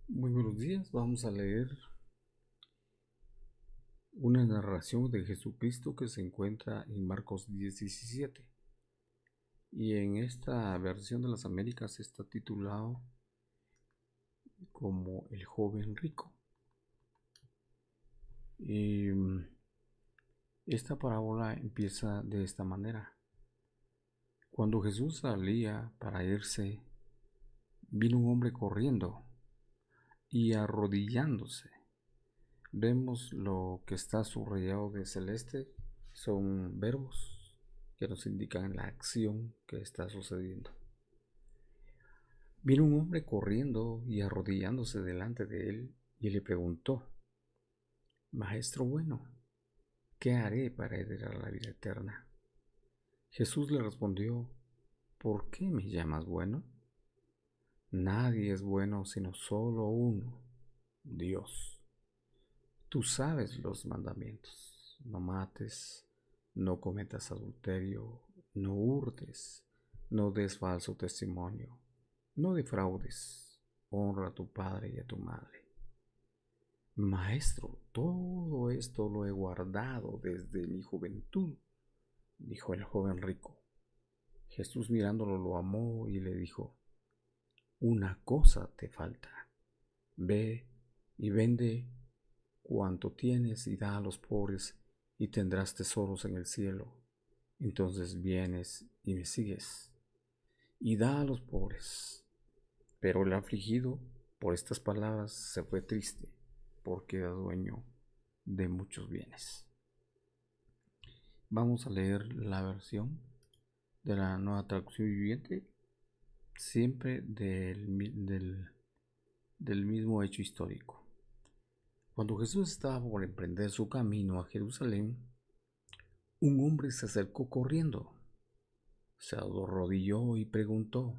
Muy buenos días, vamos a leer una narración de Jesucristo que se encuentra en Marcos 10:17 y en esta versión de las Américas está titulado como El joven rico. Y esta parábola empieza de esta manera. Cuando Jesús salía para irse, vino un hombre corriendo y arrodillándose. Vemos lo que está subrayado de celeste, son verbos que nos indican la acción que está sucediendo. Vino un hombre corriendo y arrodillándose delante de él y le preguntó: Maestro bueno, ¿qué haré para heredar la vida eterna? Jesús le respondió: ¿Por qué me llamas bueno? Nadie es bueno sino solo uno, Dios. Tú sabes los mandamientos: no mates, no cometas adulterio, no hurtes, no des falso testimonio, no defraudes, honra a tu padre y a tu madre. Maestro, todo esto lo he guardado desde mi juventud, dijo el joven rico. Jesús mirándolo lo amó y le dijo: Una cosa te falta. Ve y vende cuanto tienes y da a los pobres, y tendrás tesoros en el cielo. Entonces vienes y me sigues. Y da a los pobres. Pero el afligido por estas palabras se fue triste, porque era dueño de muchos bienes. Vamos a leer la versión de la Nueva Traducción Viviente, siempre del mismo hecho histórico. Cuando Jesús estaba por emprender su camino a Jerusalén, un hombre se acercó corriendo, se arrodilló y preguntó: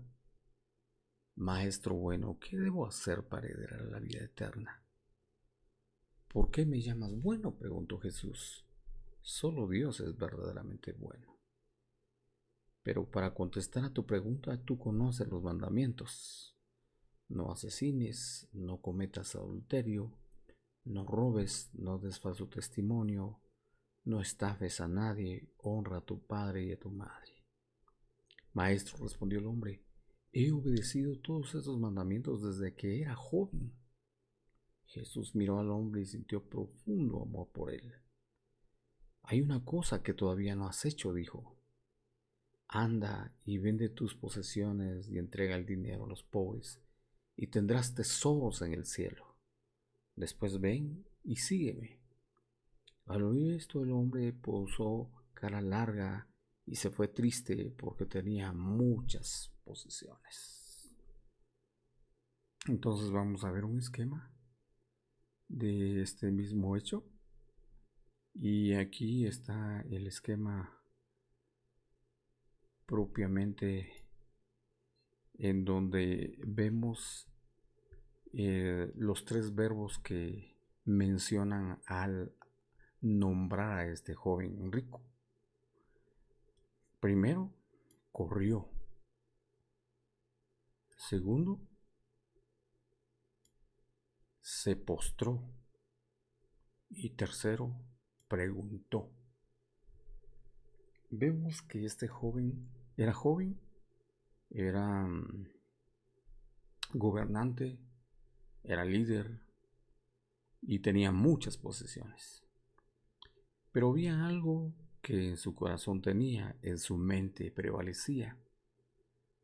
Maestro bueno, ¿qué debo hacer para heredar la vida eterna? ¿Por qué me llamas bueno?, preguntó Jesús. Solo Dios es verdaderamente bueno. Pero para contestar a tu pregunta, tú conoces los mandamientos: no asesines, no cometas adulterio, no robes, no des falso testimonio, no estafes a nadie, honra a tu padre y a tu madre. Maestro, respondió el hombre, he obedecido todos esos mandamientos desde que era joven. Jesús miró al hombre y sintió profundo amor por él. Hay una cosa que todavía no has hecho, dijo. Anda y vende tus posesiones y entrega el dinero a los pobres, y tendrás tesoros en el cielo. Después ven y sígueme. Al oír esto, el hombre puso cara larga y se fue triste porque tenía muchas posesiones. Entonces vamos a ver un esquema de este mismo hecho. Y aquí está el esquema propiamente, en donde vemos los tres verbos que mencionan al nombrar a este joven rico. Primero, corrió. Segundo, se postró. Y tercero, preguntó. Vemos que este joven, era gobernante, era líder y tenía muchas posesiones. Pero había algo que en su corazón tenía, en su mente prevalecía.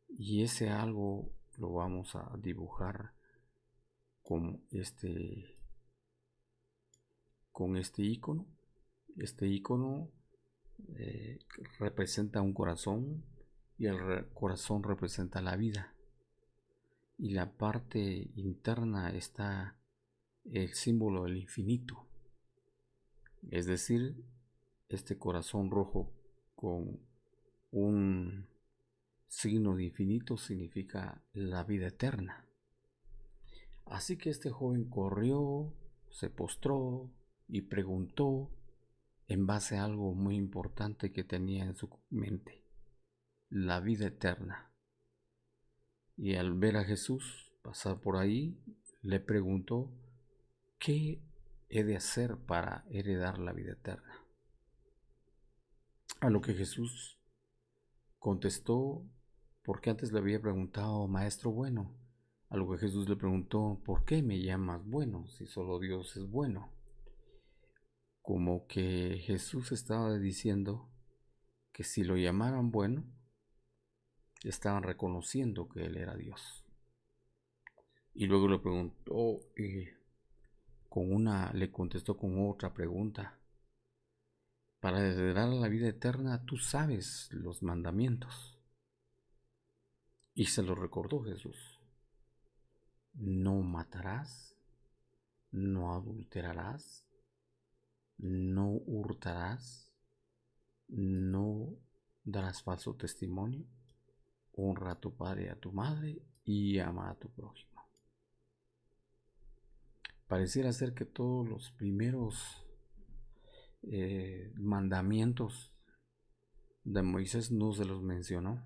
Y ese algo lo vamos a dibujar con este icono. Este icono representa un corazón, y el corazón representa la vida. Y la parte interna está el símbolo del infinito. Es decir, este corazón rojo con un signo de infinito significa la vida eterna. Así que este joven corrió, se postró y preguntó en base a algo muy importante que tenía en su mente: la vida eterna. Y al ver a Jesús pasar por ahí, le preguntó, ¿qué he de hacer para heredar la vida eterna? A lo que Jesús contestó, porque antes le había preguntado, maestro bueno. A lo que Jesús le preguntó, ¿por qué me llamas bueno si solo Dios es bueno? Como que Jesús estaba diciendo que si lo llamaran bueno, estaban reconociendo que Él era Dios. Y luego le preguntó, le contestó con otra pregunta. Para heredar la vida eterna, tú sabes los mandamientos. Y se lo recordó Jesús. No matarás, no adulterarás, no hurtarás, no darás falso testimonio, honra a tu padre y a tu madre y ama a tu prójimo. Pareciera ser que todos los primeros mandamientos de Moisés no se los mencionó,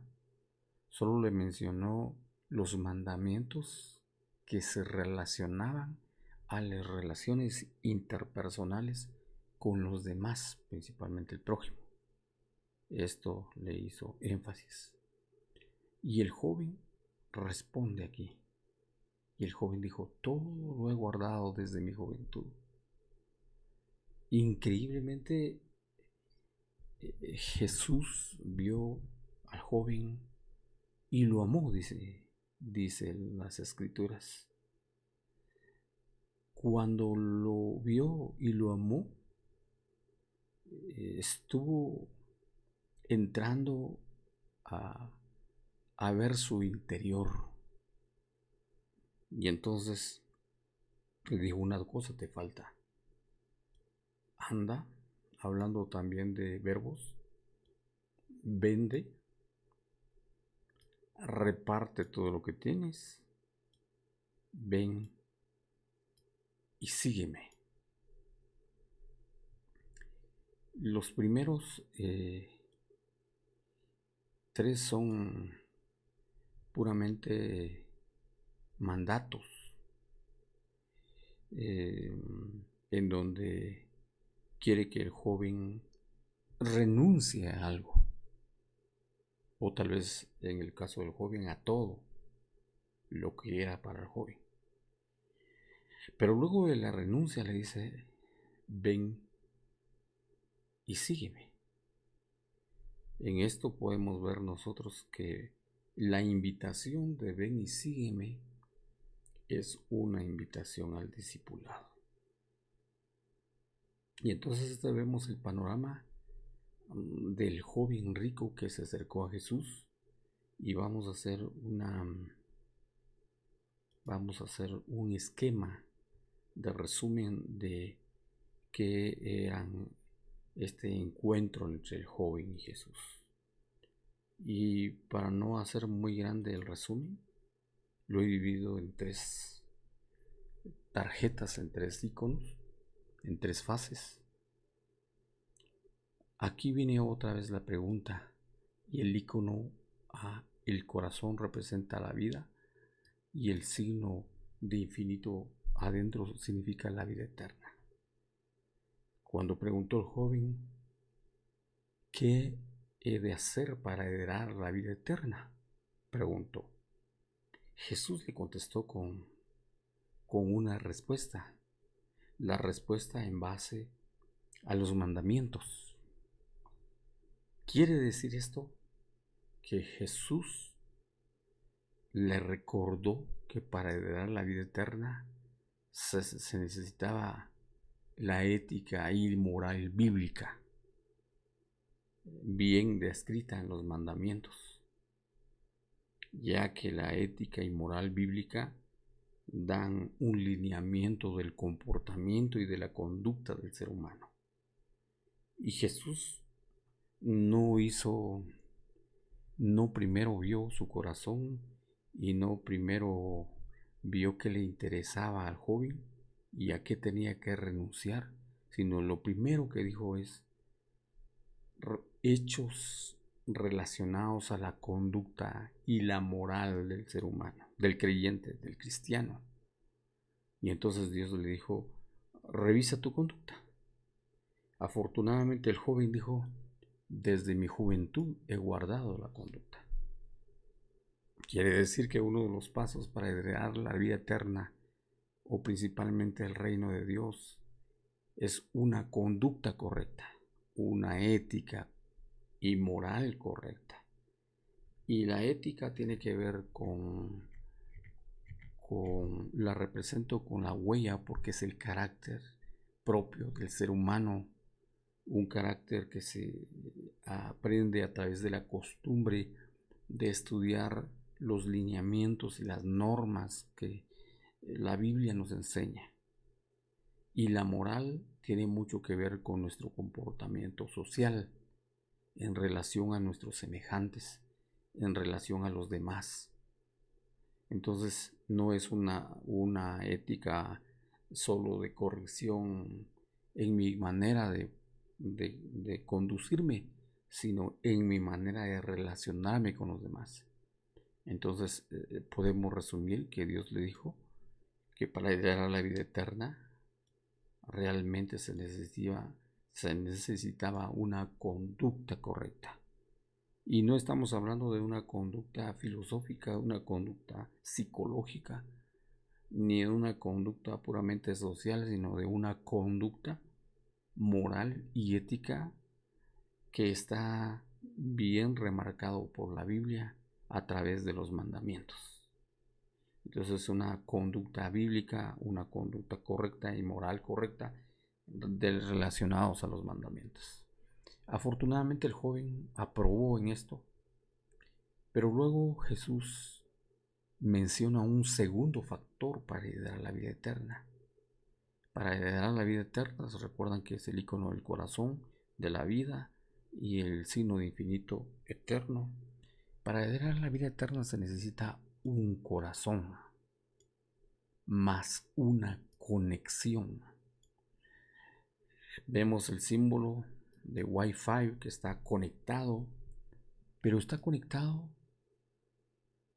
solo le mencionó los mandamientos que se relacionaban a las relaciones interpersonales con los demás, principalmente el prójimo. Esto le hizo énfasis. Y el joven responde aquí. Y el joven dijo, todo lo he guardado desde mi juventud. Increíblemente, Jesús vio al joven y lo amó, dice las escrituras. Cuando lo vio y lo amó, estuvo entrando a ver su interior. Y entonces le dijo, una cosa te falta. Anda, hablando también de verbos, vende, reparte todo lo que tienes, ven y sígueme. Los primeros 3 son puramente mandatos, en donde quiere que el joven renuncie a algo, o tal vez en el caso del joven a todo lo que era para el joven. Pero luego de la renuncia le dice, ven y sígueme. En esto podemos ver nosotros que la invitación de ven y sígueme es una invitación al discipulado. Y entonces vemos el panorama del joven rico que se acercó a Jesús, y vamos a hacer un esquema de resumen de qué eran este encuentro entre el joven y Jesús. Y para no hacer muy grande el resumen, lo he dividido en 3 tarjetas, en 3 iconos, en 3 fases. Aquí viene otra vez la pregunta, y el icono A, el corazón, representa la vida, y el signo de infinito adentro significa la vida eterna. Cuando preguntó el joven, ¿qué he de hacer para heredar la vida eterna?, preguntó. Jesús le contestó con una respuesta, la respuesta en base a los mandamientos. ¿Quiere decir esto que Jesús le recordó que para heredar la vida eterna se necesitaba la ética y moral bíblica, bien descrita en los mandamientos, ya que la ética y moral bíblica dan un lineamiento del comportamiento y de la conducta del ser humano? Y Jesús no primero vio su corazón, y no primero vio qué le interesaba al joven y a qué tenía que renunciar, sino lo primero que dijo es hechos relacionados a la conducta y la moral del ser humano, del creyente, del cristiano. Y entonces Dios le dijo, revisa tu conducta. Afortunadamente el joven dijo, desde mi juventud he guardado la conducta. Quiere decir que uno de los pasos para heredar la vida eterna, o principalmente el reino de Dios, es una conducta correcta, una ética y moral correcta. Y la ética tiene que ver la represento con la huella, porque es el carácter propio del ser humano, un carácter que se aprende a través de la costumbre de estudiar los lineamientos y las normas que la Biblia nos enseña. Y la moral tiene mucho que ver con nuestro comportamiento social en relación a nuestros semejantes, en relación a los demás. Entonces no es una ética solo de corrección en mi manera de conducirme, sino en mi manera de relacionarme con los demás. Entonces podemos resumir que Dios le dijo que para llegar a la vida eterna realmente se necesitaba una conducta correcta. Y no estamos hablando de una conducta filosófica, una conducta psicológica, ni de una conducta puramente social, sino de una conducta moral y ética que está bien remarcado por la Biblia a través de los mandamientos. Entonces una conducta bíblica, una conducta correcta y moral correcta relacionados a los mandamientos. Afortunadamente el joven aprobó en esto, pero luego Jesús menciona un segundo factor para heredar la vida eterna. Para heredar la vida eterna, se recuerdan que es el icono del corazón, de la vida y el signo de infinito eterno. Para heredar la vida eterna se necesita un corazón más una conexión. Vemos el símbolo de Wi-Fi que está conectado, pero está conectado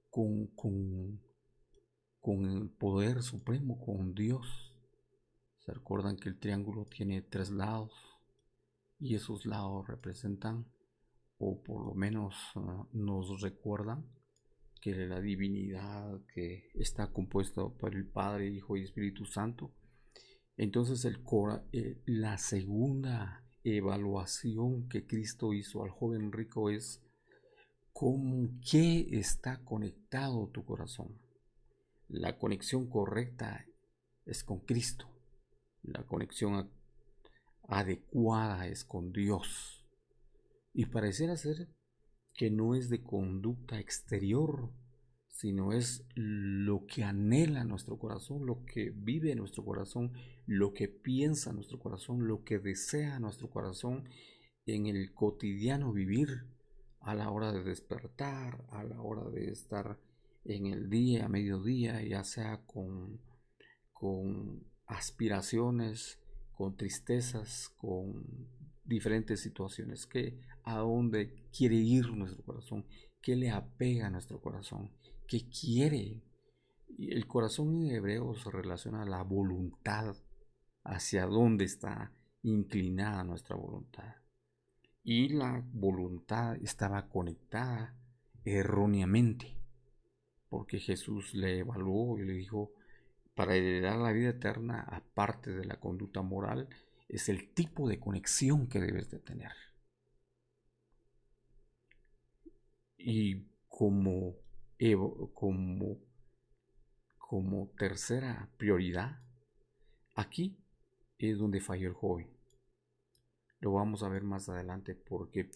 con el poder supremo, con Dios. Se recuerdan que el triángulo tiene 3 lados y esos lados representan, o por lo menos nos recuerdan, que la divinidad que está compuesta por el Padre, Hijo y Espíritu Santo. Entonces la segunda evaluación que Cristo hizo al joven rico es ¿con qué está conectado tu corazón? La conexión correcta es con Cristo. La conexión adecuada es con Dios. Y pareciera ser que no es de conducta exterior, sino es lo que anhela nuestro corazón, lo que vive nuestro corazón, lo que piensa nuestro corazón, lo que desea nuestro corazón en el cotidiano vivir, a la hora de despertar, a la hora de estar en el día, a mediodía, ya sea con aspiraciones, con tristezas, con diferentes situaciones, a dónde quiere ir nuestro corazón, qué le apega a nuestro corazón, qué quiere. Y el corazón en hebreo se relaciona a la voluntad, hacia dónde está inclinada nuestra voluntad. Y la voluntad estaba conectada erróneamente, porque Jesús le evaluó y le dijo, para heredar la vida eterna, aparte de la conducta moral, es el tipo de conexión que debes de tener. Y como tercera prioridad, aquí es donde falló el joven. Lo vamos a ver más adelante por qué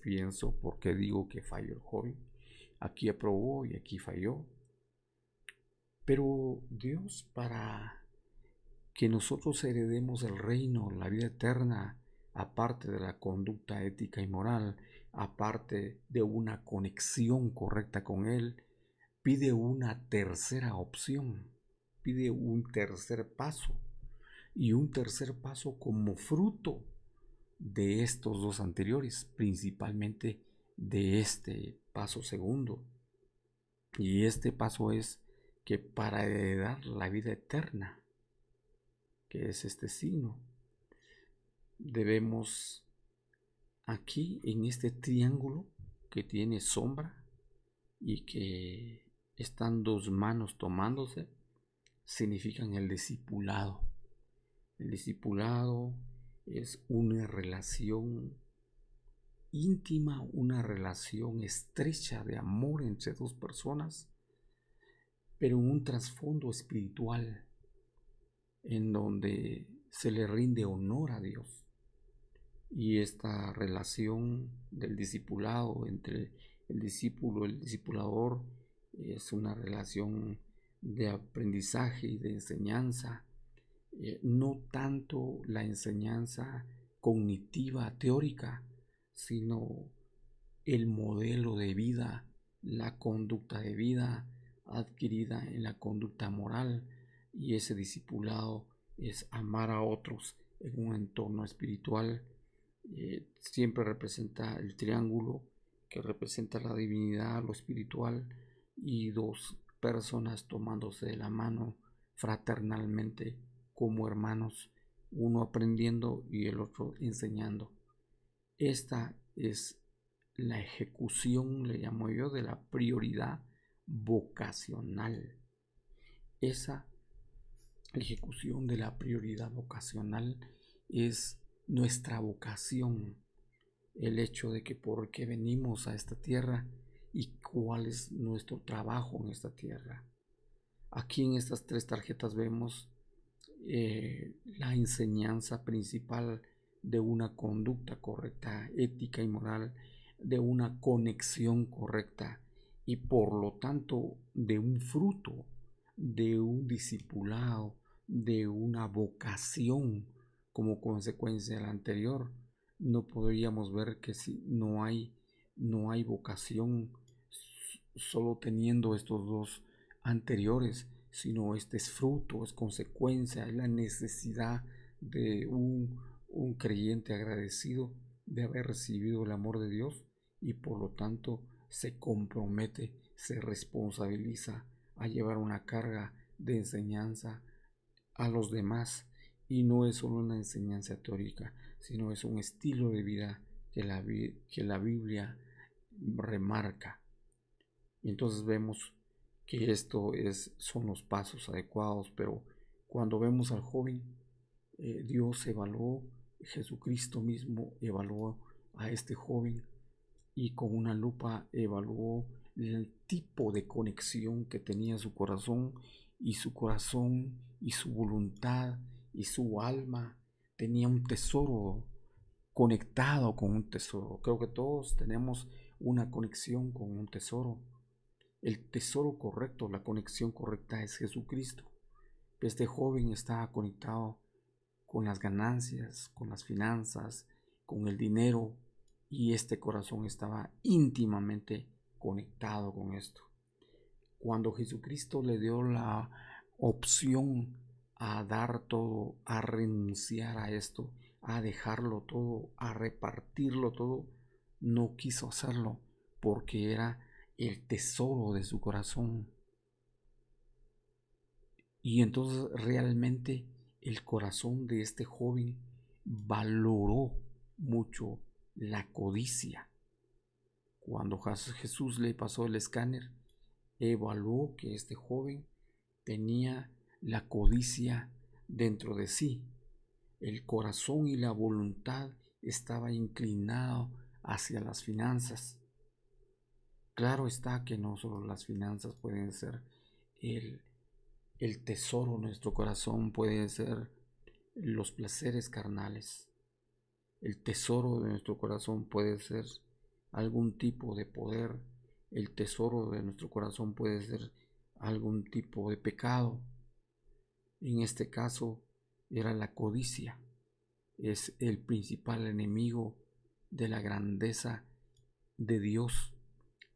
digo que falló el joven. Aquí aprobó y aquí falló. Pero Dios, para que nosotros heredemos el reino, la vida eterna, aparte de la conducta ética y moral, aparte de una conexión correcta con Él, pide una tercera opción, pide un tercer paso, y un tercer paso como fruto de estos dos anteriores, principalmente de este paso segundo. Y este paso es que para heredar la vida eterna que es este signo. Debemos aquí en este triángulo que tiene sombra y que están dos manos tomándose, significan el discipulado. El discipulado es una relación íntima, una relación estrecha de amor entre dos personas, pero en un trasfondo espiritual en donde se le rinde honor a Dios. Y esta relación del discipulado entre el discípulo y el discipulador es una relación de aprendizaje y de enseñanza, no tanto la enseñanza cognitiva, teórica, sino el modelo de vida, la conducta de vida adquirida en la conducta moral, y ese discipulado es amar a otros en un entorno espiritual. Siempre representa el triángulo que representa la divinidad, lo espiritual, y dos personas tomándose de la mano fraternalmente como hermanos, uno aprendiendo y el otro enseñando. Esta es la ejecución, le llamo yo, de la prioridad vocacional. Esa ejecución de la prioridad vocacional es nuestra vocación, el hecho de que por qué venimos a esta tierra y cuál es nuestro trabajo en esta tierra. Aquí en estas tres tarjetas vemos la enseñanza principal de una conducta correcta, ética y moral, de una conexión correcta y por lo tanto de un fruto, de un discipulado, de una vocación como consecuencia de la anterior. No podríamos ver que si no hay vocación solo teniendo estos dos anteriores, sino este es fruto, es consecuencia, es la necesidad de un creyente agradecido de haber recibido el amor de Dios y por lo tanto se compromete, se responsabiliza a llevar una carga de enseñanza a los demás, y no es solo una enseñanza teórica, sino es un estilo de vida que la Biblia remarca. Y entonces vemos que son los pasos adecuados, pero cuando vemos al joven, Dios evaluó, Jesucristo mismo evaluó a este joven y con una lupa evaluó el tipo de conexión que tenía su corazón y su voluntad y su alma. Tenía un tesoro conectado con un tesoro. Creo que todos tenemos una conexión con un tesoro. El tesoro correcto, la conexión correcta es Jesucristo. Este joven estaba conectado con las ganancias, con las finanzas, con el dinero, y este corazón estaba íntimamente conectado con esto. Cuando Jesucristo le dio la opción a dar todo, a renunciar a esto, a dejarlo todo, a repartirlo todo, no quiso hacerlo porque era el tesoro de su corazón. Y entonces realmente el corazón de este joven valoró mucho la codicia. Cuando Jesús le pasó el escáner, evaluó que este joven tenía la codicia dentro de sí. El corazón y la voluntad estaba inclinado hacia las finanzas. Claro está que no solo las finanzas pueden ser el tesoro de nuestro corazón, pueden ser los placeres carnales. El tesoro de nuestro corazón puede ser algún tipo de poder. El tesoro de nuestro corazón puede ser algún tipo de pecado. En este caso era la codicia. Es el principal enemigo de la grandeza de Dios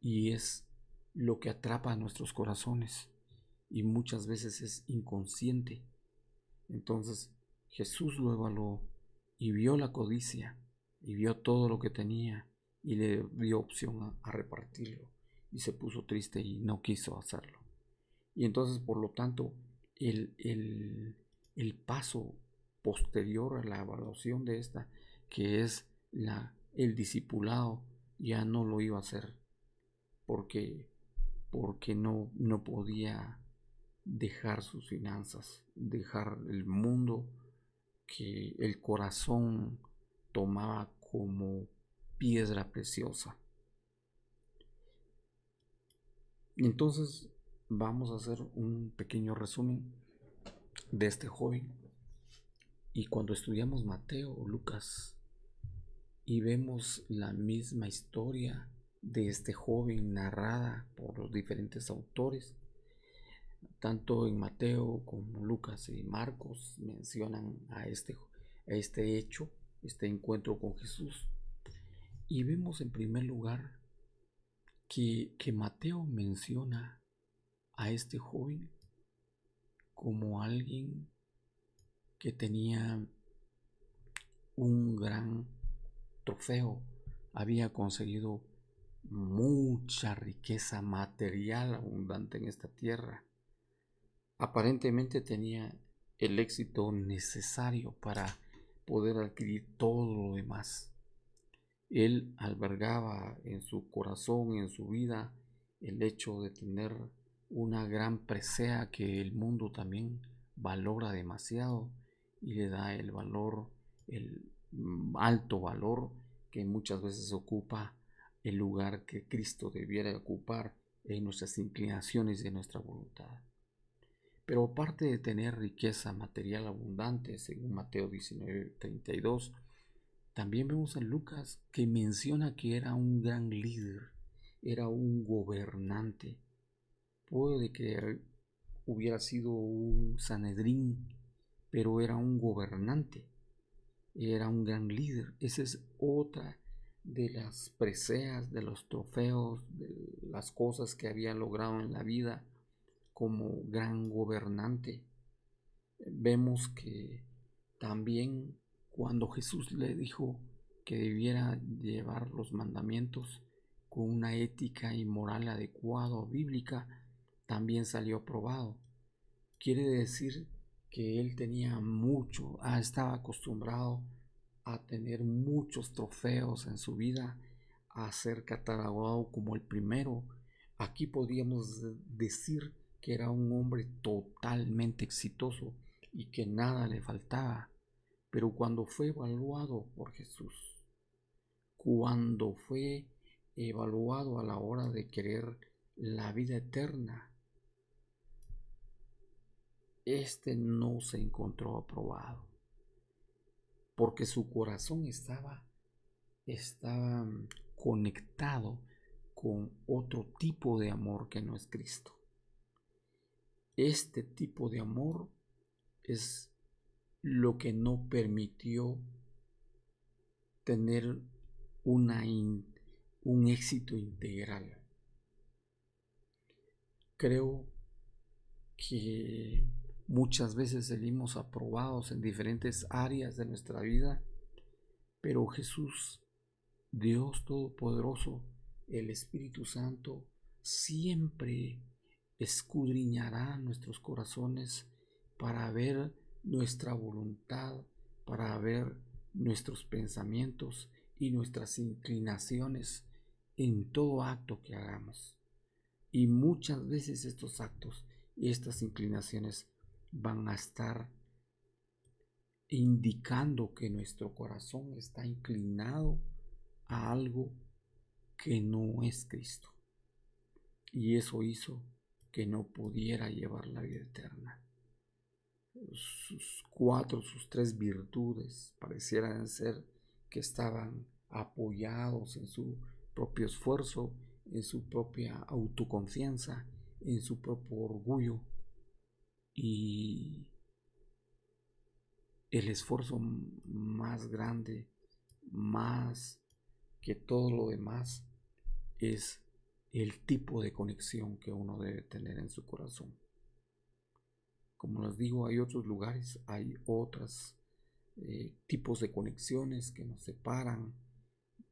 y es lo que atrapa a nuestros corazones y muchas veces es inconsciente. Entonces Jesús lo evaluó y vio la codicia y vio todo lo que tenía y le dio opción a repartirlo, y se puso triste y no quiso hacerlo. Y entonces por lo tanto el paso posterior a la evaluación de esta, que es el discipulado, ya no lo iba a hacer porque, porque no podía dejar sus finanzas, dejar el mundo que el corazón tomaba como piedra preciosa. Entonces vamos a hacer un pequeño resumen de este joven. Y cuando estudiamos Mateo o Lucas y vemos la misma historia de este joven narrada por los diferentes autores, tanto en Mateo como Lucas y Marcos mencionan a este hecho, este encuentro con Jesús. Y vemos en primer lugar que Mateo menciona a este joven como alguien que tenía un gran trofeo, había conseguido mucha riqueza material abundante en esta tierra. Aparentemente tenía el éxito necesario para poder adquirir todo lo demás. Él albergaba en su corazón, en su vida, el hecho de tener una gran presea que el mundo también valora demasiado y le da el valor, el alto valor que muchas veces ocupa el lugar que Cristo debiera ocupar en nuestras inclinaciones y en nuestra voluntad. Pero aparte de tener riqueza material abundante, según Mateo 19:32, también vemos en Lucas que menciona que era un gran líder, era un gobernante. Puede que hubiera sido un Sanedrín, pero era un gobernante, era un gran líder. Esa es otra de las preseas, de los trofeos, de las cosas que había logrado en la vida como gran gobernante. Vemos que también cuando Jesús le dijo que debiera llevar los mandamientos con una ética y moral adecuada bíblica, también salió aprobado. Quiere decir que él tenía mucho, estaba acostumbrado a tener muchos trofeos en su vida, a ser catalogado como el primero. Aquí podríamos decir que era un hombre totalmente exitoso y que nada le faltaba. Pero cuando fue evaluado por Jesús, cuando fue evaluado a la hora de querer la vida eterna, este no se encontró aprobado, porque su corazón estaba conectado con otro tipo de amor que no es Cristo. Este tipo de amor es lo que no permitió tener un éxito integral. Creo que muchas veces salimos aprobados en diferentes áreas de nuestra vida, pero Jesús, Dios Todopoderoso, el Espíritu Santo, siempre escudriñará nuestros corazones para ver nuestra voluntad, para ver nuestros pensamientos y nuestras inclinaciones en todo acto que hagamos. Y muchas veces estos actos y estas inclinaciones van a estar indicando que nuestro corazón está inclinado a algo que no es Cristo. Y eso hizo que no pudiera llevar la vida eterna. Sus tres virtudes parecieran ser que estaban apoyados en su propio esfuerzo, en su propia autoconfianza, en su propio orgullo, y el esfuerzo más grande, más que todo lo demás, es el tipo de conexión que uno debe tener en su corazón. Como les digo, hay otros lugares, hay otros tipos de conexiones que nos separan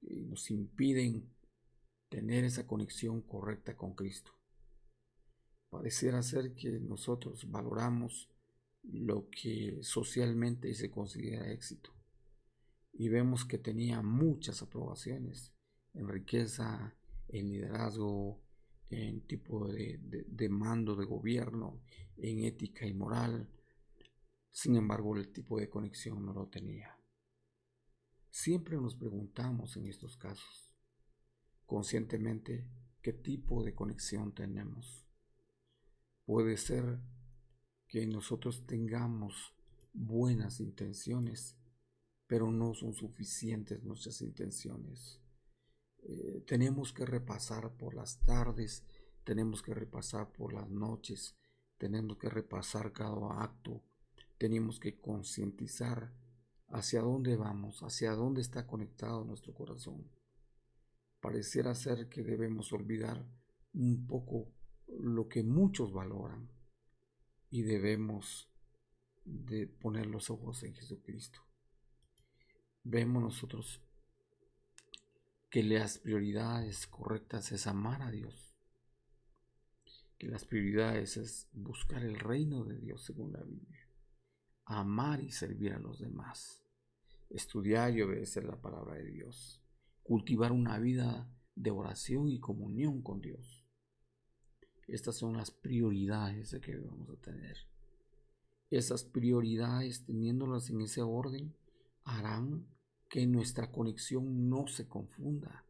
y nos impiden tener esa conexión correcta con Cristo. Pareciera ser que nosotros valoramos lo que socialmente se considera éxito. Y vemos que tenía muchas aprobaciones en riqueza, en liderazgo, en tipo de mando de gobierno, en ética y moral. Sin embargo, el tipo de conexión no lo tenía. Siempre nos preguntamos en estos casos, conscientemente, qué tipo de conexión tenemos. Puede ser que nosotros tengamos buenas intenciones, pero no son suficientes nuestras intenciones. Tenemos que repasar por las tardes, tenemos que repasar por las noches, tenemos que repasar cada acto, tenemos que concientizar hacia dónde vamos, hacia dónde está conectado nuestro corazón. Pareciera ser que debemos olvidar un poco lo que muchos valoran y debemos de poner los ojos en Jesucristo. Vemos nosotros que las prioridades correctas es amar a Dios, que las prioridades es buscar el reino de Dios según la Biblia, amar y servir a los demás, estudiar y obedecer la palabra de Dios, cultivar una vida de oración y comunión con Dios. Estas son las prioridades que debemos de tener. Esas prioridades, teniéndolas en ese orden, harán que nuestra conexión no se confunda,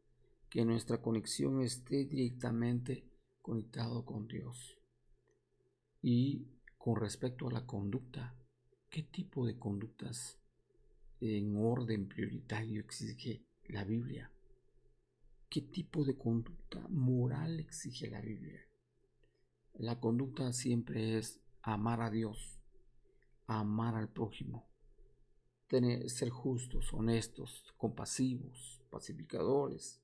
que nuestra conexión esté directamente conectado con Dios. Y con respecto a la conducta, ¿qué tipo de conductas en orden prioritario exige la Biblia? ¿Qué tipo de conducta moral exige la Biblia? La conducta siempre es amar a Dios, amar al prójimo, ser justos, honestos, compasivos, pacificadores,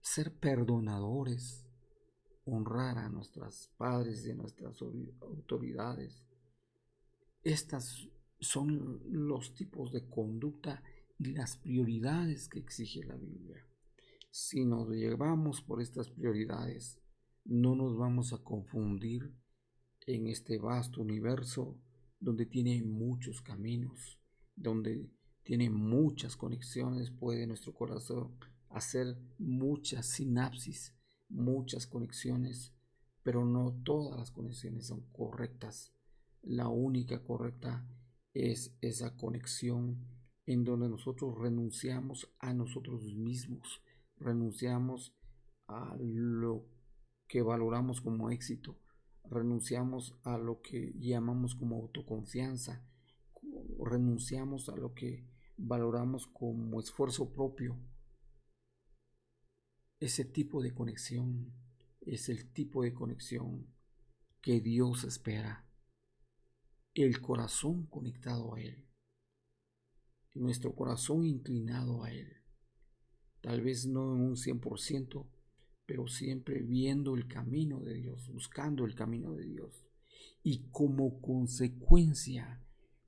ser perdonadores, honrar a nuestros padres y a nuestras autoridades. Estas son los tipos de conducta y las prioridades que exige la Biblia. Si nos llevamos por estas prioridades, no nos vamos a confundir en este vasto universo donde tiene muchos caminos, donde tiene muchas conexiones. Puede nuestro corazón hacer muchas sinapsis, muchas conexiones, pero no todas las conexiones son correctas. La única correcta es esa conexión en donde nosotros renunciamos a nosotros mismos, renunciamos a lo que valoramos como éxito, renunciamos a lo que llamamos como autoconfianza, renunciamos a lo que valoramos como esfuerzo propio. Ese tipo de conexión es el tipo de conexión que Dios espera. El corazón conectado a Él, nuestro corazón inclinado a Él, tal vez no en un 100%, pero siempre viendo el camino de Dios, buscando el camino de Dios. Y como consecuencia,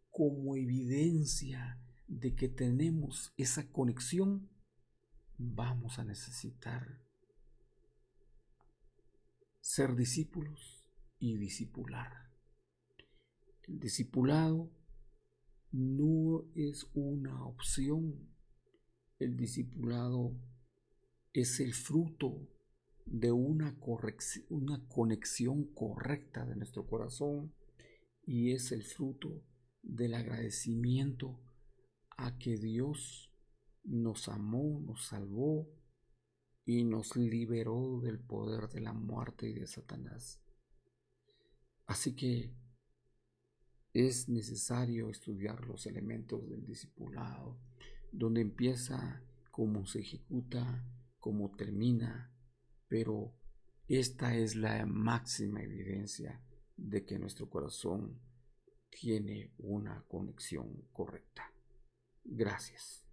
como evidencia de que tenemos esa conexión, vamos a necesitar ser discípulos y discipular. El discipulado no es una opción. El discipulado es el fruto de una conexión correcta de nuestro corazón y es el fruto del agradecimiento a que Dios nos amó, nos salvó y nos liberó del poder de la muerte y de Satanás. Así que es necesario estudiar los elementos del discipulado, donde empieza, cómo se ejecuta, cómo termina, pero esta es la máxima evidencia de que nuestro corazón tiene una conexión correcta. Gracias.